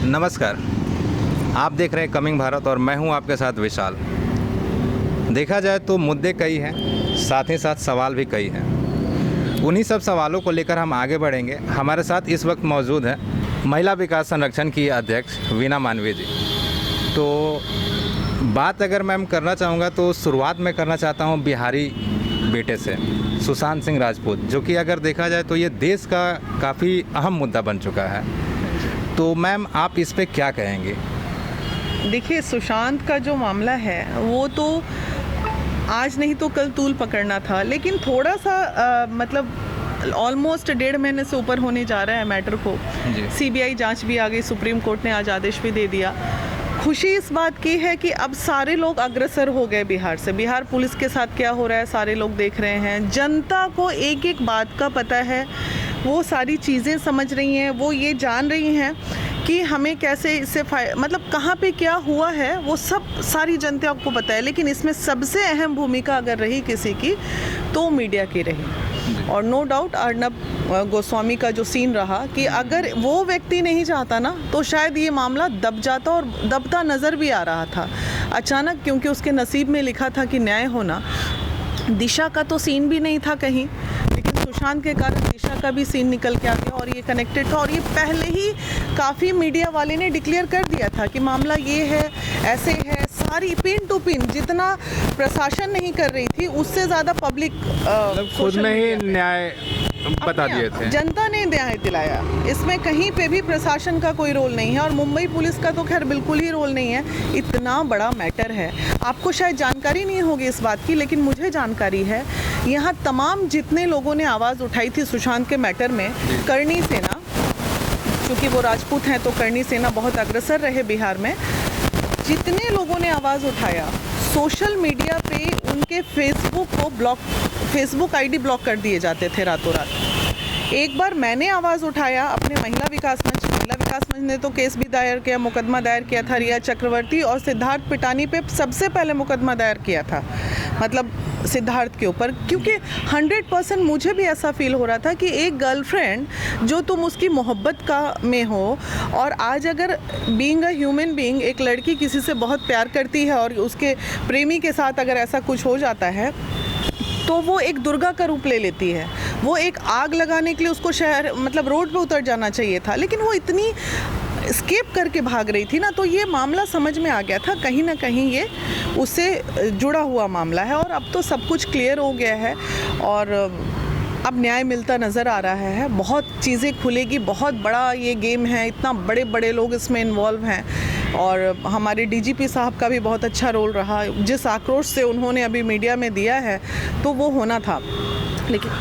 नमस्कार, आप देख रहे हैं कमिंग भारत और मैं हूं आपके साथ विशाल। देखा जाए तो मुद्दे कई हैं, साथ ही साथ सवाल भी कई हैं। उन्हीं सब सवालों को लेकर हम आगे बढ़ेंगे। हमारे साथ इस वक्त मौजूद हैं महिला विकास संरक्षण की अध्यक्ष वीना मानवीय जी। तो बात अगर मैं करना चाहूँगा तो शुरुआत मैं करना चाहता हूँ बिहारी बेटे से, सुशांत सिंह राजपूत, जो कि अगर देखा जाए तो ये देश का काफ़ी अहम मुद्दा बन चुका है। तो मैम आप इस पे क्या कहेंगे? देखिए, सुशांत का जो मामला है वो तो आज नहीं तो कल तूल पकड़ना था, लेकिन थोड़ा सा मतलब ऑलमोस्ट 1.5 महीने से ऊपर होने जा रहा है मैटर को। सीबीआई जांच भी आ गई, सुप्रीम कोर्ट ने आज आदेश भी दे दिया। खुशी इस बात की है कि अब सारे लोग अग्रसर हो गए बिहार से। बिहार पुलिस के साथ क्या हो रहा है सारे लोग देख रहे हैं। जनता को एक एक बात का पता है, वो सारी चीज़ें समझ रही हैं, वो ये जान रही हैं कि हमें कैसे इससे मतलब कहाँ पे क्या हुआ है, वो सब सारी जनता को पता है। लेकिन इसमें सबसे अहम भूमिका अगर रही किसी की तो मीडिया की रही। और नो डाउट अर्नब गोस्वामी का जो सीन रहा कि अगर वो व्यक्ति नहीं चाहता ना तो शायद ये मामला दब जाता, और दबता नज़र भी आ रहा था अचानक, क्योंकि उसके नसीब में लिखा था कि न्याय होना। दिशा का तो सीन भी नहीं था कहीं, लेकिन सुशांत के कारण दिशा का भी सीन निकल के आ गया और ये कनेक्टेड था। और ये पहले ही काफ़ी मीडिया वाले ने डिक्लेयर कर दिया था कि मामला ये है, ऐसे है। सारी पिन टू पिन जितना प्रशासन नहीं कर रही थी उससे ज़्यादा पब्लिक खुद में ही न्याय बता दिए थे। जनता ने न्याय दिलाया। इसमें कहीं पे भी प्रशासन का कोई रोल नहीं है, और मुंबई पुलिस का तो खैर बिल्कुल ही रोल नहीं है। इतना बड़ा मैटर है, आपको शायद जानकारी नहीं होगी इस बात की, लेकिन मुझे जानकारी है। यहाँ तमाम जितने लोगों ने आवाज़ उठाई थी सुशांत के मैटर में, करणी सेना, क्योंकि वो राजपूत हैं तो करणी सेना बहुत अग्रसर रहे बिहार में। जितने लोगों ने आवाज़ उठाया, सोशल मीडिया पे उनके फेसबुक आईडी ब्लॉक कर दिए जाते थे रातों रात। एक बार मैंने आवाज़ उठाया अपने महिला विकास मंच ने तो केस भी दायर किया, मुकदमा दायर किया था रिया चक्रवर्ती और सिद्धार्थ पिटानी पे सबसे पहले मुकदमा दायर किया था, मतलब सिद्धार्थ के ऊपर, क्योंकि 100% मुझे भी ऐसा फील हो रहा था कि एक गर्लफ्रेंड जो तुम उसकी मोहब्बत का में हो, और आज अगर बीइंग अ ह्यूमन बीइंग एक लड़की किसी से बहुत प्यार करती है और उसके प्रेमी के साथ अगर ऐसा कुछ हो जाता है तो वो एक दुर्गा का रूप ले लेती है। वो एक आग लगाने के लिए उसको शहर मतलब रोड पे उतर जाना चाहिए था, लेकिन वो इतनी स्केप करके भाग रही थी ना, तो ये मामला समझ में आ गया था कहीं ना कहीं ये उससे जुड़ा हुआ मामला है। और अब तो सब कुछ क्लियर हो गया है और अब न्याय मिलता नज़र आ रहा है। बहुत चीज़ें खुलेगी, बहुत बड़ा ये गेम है, इतना बड़े बड़े लोग इसमें इन्वॉल्व हैं। और हमारे डीजीपी साहब का भी बहुत अच्छा रोल रहा। जिस आक्रोश से उन्होंने अभी मीडिया में दिया है तो वो होना था, लेकिन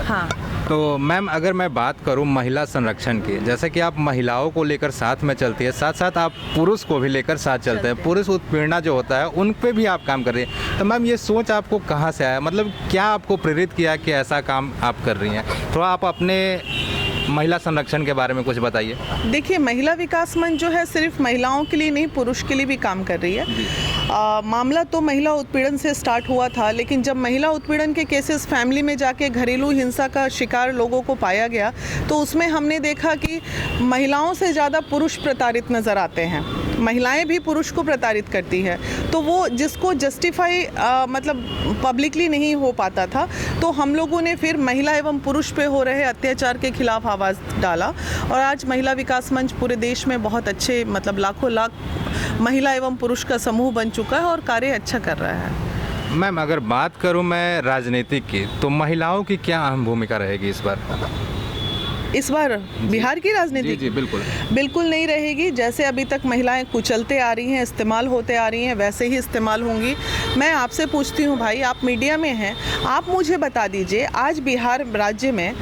हाँ। तो मैम अगर मैं बात करूं महिला संरक्षण की, जैसे कि आप महिलाओं को लेकर साथ में चलती है, साथ साथ आप पुरुष को भी लेकर साथ चलते हैं। पुरुष उत्पीड़ना जो होता है उन पे भी आप काम कर रही हैं। तो मैम ये सोच आपको कहाँ से आया, मतलब क्या आपको प्रेरित किया कि ऐसा काम आप कर रही हैं? थोड़ा आप अपने महिला संरक्षण के बारे में कुछ बताइए। देखिए, महिला विकास मंच जो है सिर्फ महिलाओं के लिए नहीं, पुरुष के लिए भी काम कर रही है। मामला तो महिला उत्पीड़न से स्टार्ट हुआ था, लेकिन जब महिला उत्पीड़न के केसेस फैमिली में जाके घरेलू हिंसा का शिकार लोगों को पाया गया तो उसमें हमने देखा कि महिलाओं से ज़्यादा पुरुष प्रताड़ित नज़र आते हैं। महिलाएं भी पुरुष को प्रताड़ित करती है, तो वो जिसको जस्टिफाई मतलब पब्लिकली नहीं हो पाता था, तो हम लोगों ने फिर महिला एवं पुरुष पे हो रहे अत्याचार के खिलाफ आवाज़ डाला। और आज महिला विकास मंच पूरे देश में बहुत अच्छे मतलब लाखों लाख महिला एवं पुरुष का समूह बन चुका है और कार्य अच्छा कर रहा है। मैम अगर बात करूं मैं राजनीति की, तो महिलाओं की क्या अहम भूमिका रहेगी इस बार? इस बार बिहार की राजनीति? जी बिल्कुल नहीं रहेगी। जैसे अभी तक महिलाएं कुचलते आ रही हैं, इस्तेमाल होते आ रही हैं, वैसे ही इस्तेमाल होंगी। मैं आपसे पूछती हूं भाई, आप मीडिया में हैं, आप मुझे बता दीजिए आज बिहार राज्य में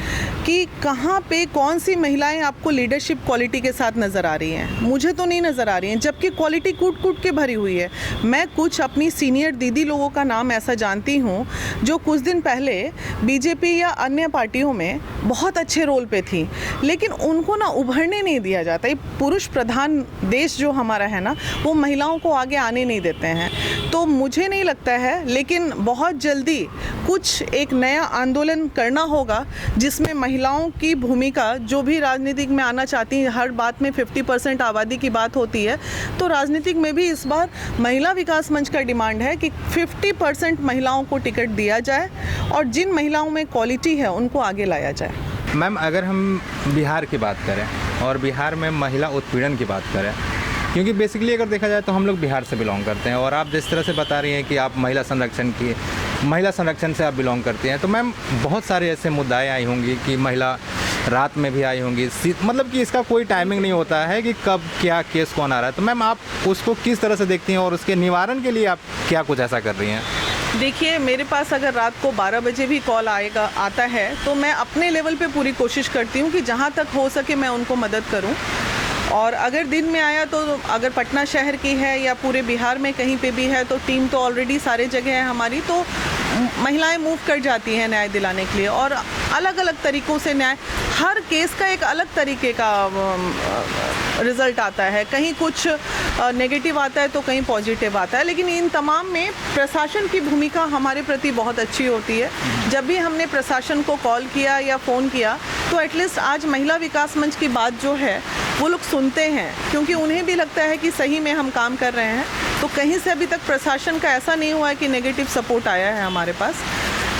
कि कहाँ पे कौन सी महिलाएं आपको लीडरशिप क्वालिटी के साथ नज़र आ रही हैं? मुझे तो नहीं नज़र आ रही हैं, जबकि क्वालिटी कूट कूट के भरी हुई है। मैं कुछ अपनी सीनियर दीदी लोगों का नाम ऐसा जानती हूँ जो कुछ दिन पहले बीजेपी या अन्य पार्टियों में बहुत अच्छे रोल पे थी, लेकिन उनको ना उभरने नहीं दिया जाता। ये पुरुष प्रधान देश जो हमारा है ना, वो महिलाओं को आगे आने नहीं देते हैं। तो मुझे नहीं लगता है, लेकिन बहुत जल्दी कुछ एक नया आंदोलन करना होगा जिसमें महिलाओं की भूमिका, जो भी राजनीतिक में आना चाहती हैं, हर बात में 50% आबादी की बात होती है, तो राजनीतिक में भी इस बार महिला विकास मंच का डिमांड है कि 50% महिलाओं को टिकट दिया जाए और जिन महिलाओं में क्वालिटी है उनको आगे लाया जाए। मैम, अगर हम बिहार की बात करें और बिहार में महिला उत्पीड़न की बात करें, क्योंकि बेसिकली अगर देखा जाए तो हम लोग बिहार से बिलोंग करते हैं, और आप जिस तरह से बता रही हैं कि आप महिला संरक्षण से आप बिलोंग करती हैं, तो मैम बहुत सारे ऐसे मुद्दाएं आई होंगी कि महिला रात में भी आई होंगी, मतलब कि इसका कोई टाइमिंग नहीं होता है कि कब क्या केस कौन आ रहा है। तो मैम, आप उसको किस तरह से देखती हैं और उसके निवारण के लिए आप क्या कुछ ऐसा कर रही हैं? देखिए, मेरे पास अगर रात को 12 बजे भी कॉल आता है तो मैं अपने लेवल पे पूरी कोशिश करती हूँ कि जहाँ तक हो सके मैं उनको मदद करूँ। और अगर दिन में आया तो अगर पटना शहर की है या पूरे बिहार में कहीं पे भी है, तो टीम तो ऑलरेडी सारे जगह है हमारी, तो महिलाएं मूव कर जाती हैं न्याय दिलाने के लिए। और अलग अलग तरीक़ों से न्याय, हर केस का एक अलग तरीके का रिज़ल्ट आता है, कहीं कुछ नेगेटिव आता है तो कहीं पॉजिटिव आता है, लेकिन इन तमाम में प्रशासन की भूमिका हमारे प्रति बहुत अच्छी होती है। जब भी हमने प्रशासन को कॉल किया या फ़ोन किया तो एटलीस्ट आज महिला विकास मंच की बात जो है वो लोग सुनते हैं, क्योंकि उन्हें भी लगता है कि सही में हम काम कर रहे हैं। तो कहीं से अभी तक प्रशासन का ऐसा नहीं हुआ है कि नेगेटिव सपोर्ट आया है हमारे पास।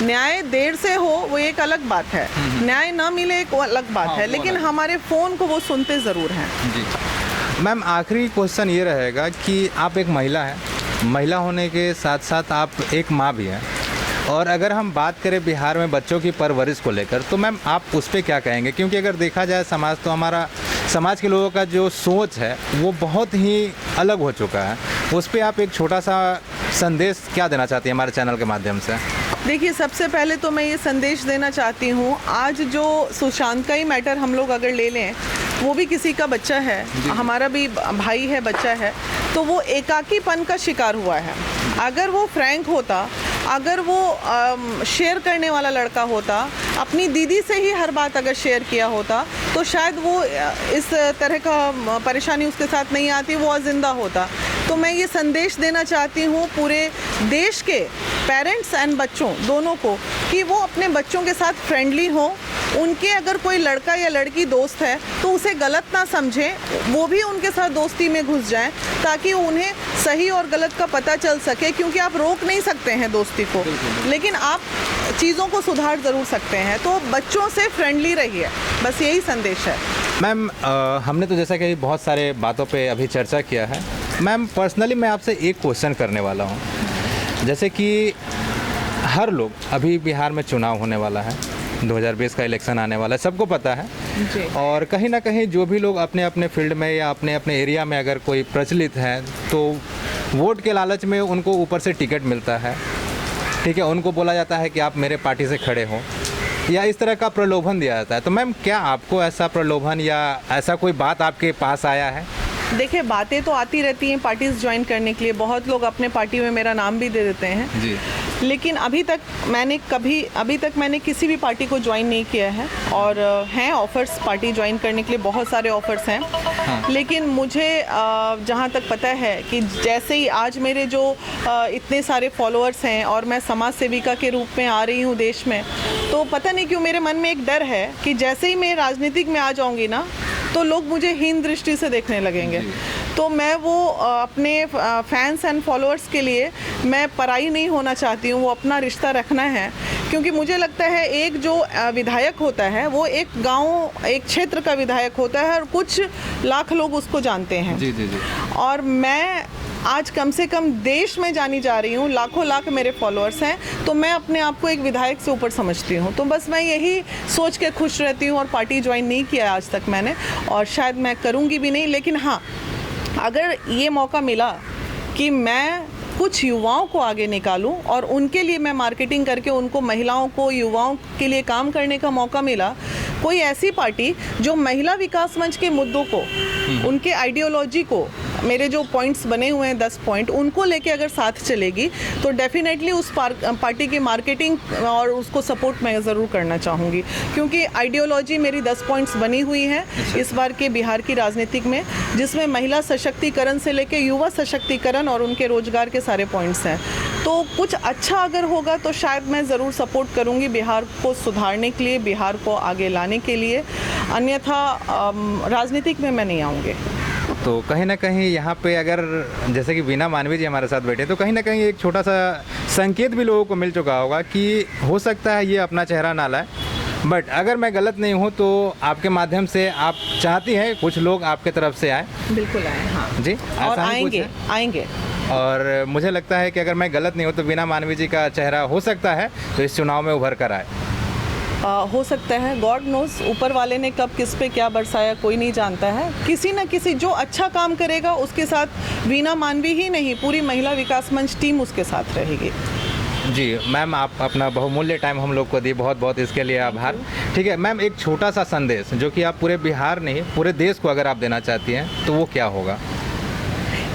न्याय देर से हो वो एक अलग बात है, न्याय ना मिले एक अलग बात है, लेकिन हमारे फ़ोन को वो सुनते ज़रूर हैं। जी मैम, आखिरी क्वेश्चन ये रहेगा कि आप एक महिला हैं, महिला होने के साथ साथ आप एक माँ भी हैं, और अगर हम बात करें बिहार में बच्चों की परवरिश को लेकर, तो मैम आप उस पर क्या कहेंगे? क्योंकि अगर देखा जाए समाज, तो हमारा समाज के लोगों का जो सोच है वो बहुत ही अलग हो चुका है। उस पर आप एक छोटा सा संदेश क्या देना चाहती हैं हमारे चैनल के माध्यम से? देखिए, सबसे पहले तो मैं ये संदेश देना चाहती हूँ, आज जो सुशांत का ही मैटर हम लोग अगर ले लें, वो भी किसी का बच्चा है, हमारा भी भाई है, बच्चा है, तो वो एकाकीपन का शिकार हुआ है। अगर वो फ्रैंक होता, अगर वो शेयर करने वाला लड़का होता, अपनी दीदी से ही हर बात अगर शेयर किया होता, तो शायद वो इस तरह का परेशानी उसके साथ नहीं आती, वो ज़िंदा होता। तो मैं ये संदेश देना चाहती हूँ पूरे देश के पेरेंट्स एंड बच्चों दोनों को कि वो अपने बच्चों के साथ फ्रेंडली हों। उनके अगर कोई लड़का या लड़की दोस्त है तो उसे गलत ना समझें, वो भी उनके साथ दोस्ती में घुस जाएं, ताकि उन्हें सही और गलत का पता चल सके। क्योंकि आप रोक नहीं सकते हैं दोस्ती को, लेकिन आप चीज़ों को सुधार ज़रूर सकते हैं। तो बच्चों से फ्रेंडली रहिए, बस यही संदेश है। मैम, हमने तो जैसा कि बहुत सारे बातों पे अभी चर्चा किया है, मैम पर्सनली मैं आपसे एक क्वेश्चन करने वाला हूँ। जैसे कि हर लोग, अभी बिहार में चुनाव होने वाला है, 2020 का इलेक्शन आने वाला है, सबको पता है जी। और कहीं ना कहीं जो भी लोग अपने अपने फील्ड में या अपने अपने एरिया में अगर कोई प्रचलित है, तो वोट के लालच में उनको ऊपर से टिकट मिलता है, ठीक है, उनको बोला जाता है कि आप मेरे पार्टी से खड़े हो, या इस तरह का प्रलोभन दिया जाता है। तो मैम, क्या आपको ऐसा प्रलोभन या ऐसा कोई बात आपके पास आया है? देखिए, बातें तो आती रहती हैं पार्टीज़ ज्वाइन करने के लिए, बहुत लोग अपने पार्टी में मेरा नाम भी दे देते हैं जी, लेकिन अभी तक मैंने किसी भी पार्टी को ज्वाइन नहीं किया है। और हैं ऑफ़र्स पार्टी ज्वाइन करने के लिए, बहुत सारे ऑफ़र्स हैं। हाँ। लेकिन मुझे जहाँ तक पता है कि जैसे ही आज मेरे जो इतने सारे फॉलोअर्स हैं और मैं समाज सेविका के रूप में आ रही हूँ देश में, तो पता नहीं क्यों मेरे मन में एक डर है कि जैसे ही मैं राजनीतिक में आ जाऊँगी ना, तो लोग मुझे हीन दृष्टि से देखने लगेंगे। तो मैं वो अपने फैंस एंड फॉलोअर्स के लिए मैं पराई नहीं होना चाहती हूँ, वो अपना रिश्ता रखना है। क्योंकि मुझे लगता है एक जो विधायक होता है वो एक गांव, एक क्षेत्र का विधायक होता है और कुछ लाख लोग उसको जानते हैं। जी जी जी। और मैं आज कम से कम देश में जानी जा रही हूँ, लाखों लाख मेरे फॉलोअर्स हैं, तो मैं अपने आप को एक विधायक से ऊपर समझती हूँ। तो बस मैं यही सोच के खुश रहती हूँ और पार्टी ज्वाइन नहीं किया आज तक मैंने, और शायद मैं करूँगी भी नहीं। लेकिन हाँ, अगर ये मौका मिला कि मैं कुछ युवाओं को आगे निकालूं और उनके लिए मैं मार्केटिंग करके उनको, महिलाओं को, युवाओं के लिए काम करने का मौका मिला, कोई ऐसी पार्टी जो महिला विकास मंच के मुद्दों को, उनके आइडियोलॉजी को, मेरे जो पॉइंट्स बने हुए हैं 10 पॉइंट, उनको लेके अगर साथ चलेगी तो डेफिनेटली उस पार्टी की मार्केटिंग और उसको सपोर्ट मैं ज़रूर करना चाहूँगी, क्योंकि आइडियोलॉजी मेरी 10 पॉइंट्स बनी हुई है इस बार के बिहार की राजनीतिक में, जिसमें महिला सशक्तिकरण से लेके युवा सशक्तिकरण और उनके रोजगार के सारे पॉइंट्स हैं। तो कुछ अच्छा अगर होगा तो शायद मैं ज़रूर सपोर्ट करूँगी बिहार को सुधारने के लिए, बिहार को आगे लाने के लिए, अन्यथा राजनीतिक में मैं नहीं आऊँगी। तो कहीं ना कहीं यहाँ पे अगर जैसे कि वीणा मानवी जी हमारे साथ बैठे, तो कहीं ना कहीं एक छोटा सा संकेत भी लोगों को मिल चुका होगा कि हो सकता है ये अपना चेहरा ना लाए, बट अगर मैं गलत नहीं हूँ तो आपके माध्यम से आप चाहती हैं कुछ लोग आपके तरफ से आए। बिल्कुल आए, हाँ जी, और ऐसा ही कुछ है? आएंगे। और मुझे लगता है कि अगर मैं गलत नहीं हूँ तो वीणा मानवी जी का चेहरा हो सकता है तो इस चुनाव में उभर कर आए। हो सकता है, गॉड नोज, ऊपर वाले ने कब किस पे क्या बरसाया कोई नहीं जानता है। किसी न किसी जो अच्छा काम करेगा उसके साथ वीणा मानवी ही नहीं, पूरी महिला विकास मंच टीम उसके साथ रहेगी। जी मैम, आप अपना बहुमूल्य टाइम हम लोग को दिए, बहुत बहुत इसके लिए आभार। ठीक है मैम, एक छोटा सा संदेश जो कि आप पूरे बिहार नहीं पूरे देश को अगर आप देना चाहती हैं तो वो क्या होगा?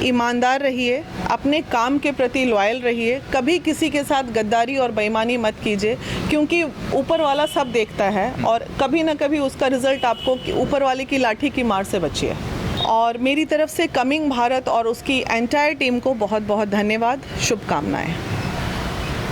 ईमानदार रहिए, अपने काम के प्रति लॉयल रहिए, कभी किसी के साथ गद्दारी और बेईमानी मत कीजिए, क्योंकि ऊपर वाला सब देखता है और कभी ना कभी उसका रिजल्ट आपको ऊपर वाले की लाठी की मार से बचिए। और मेरी तरफ से कमिंग भारत और उसकी एंटायर टीम को बहुत बहुत धन्यवाद, शुभकामनाएं।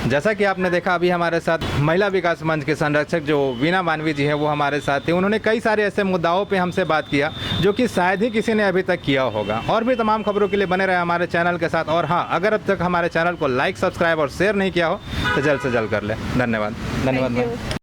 जैसा कि आपने देखा, अभी हमारे साथ महिला विकास मंच के संरक्षक जो वीणा मानवी जी हैं वो हमारे साथ थे। उन्होंने कई सारे ऐसे मुद्दाओं पे हमसे बात किया जो कि शायद ही किसी ने अभी तक किया होगा। और भी तमाम खबरों के लिए बने रहे हमारे चैनल के साथ। और हाँ, अगर अब तक हमारे चैनल को लाइक, सब्सक्राइब और शेयर नहीं किया हो तो जल्द से जल्द कर ले। धन्यवाद। धन्यवाद मैम।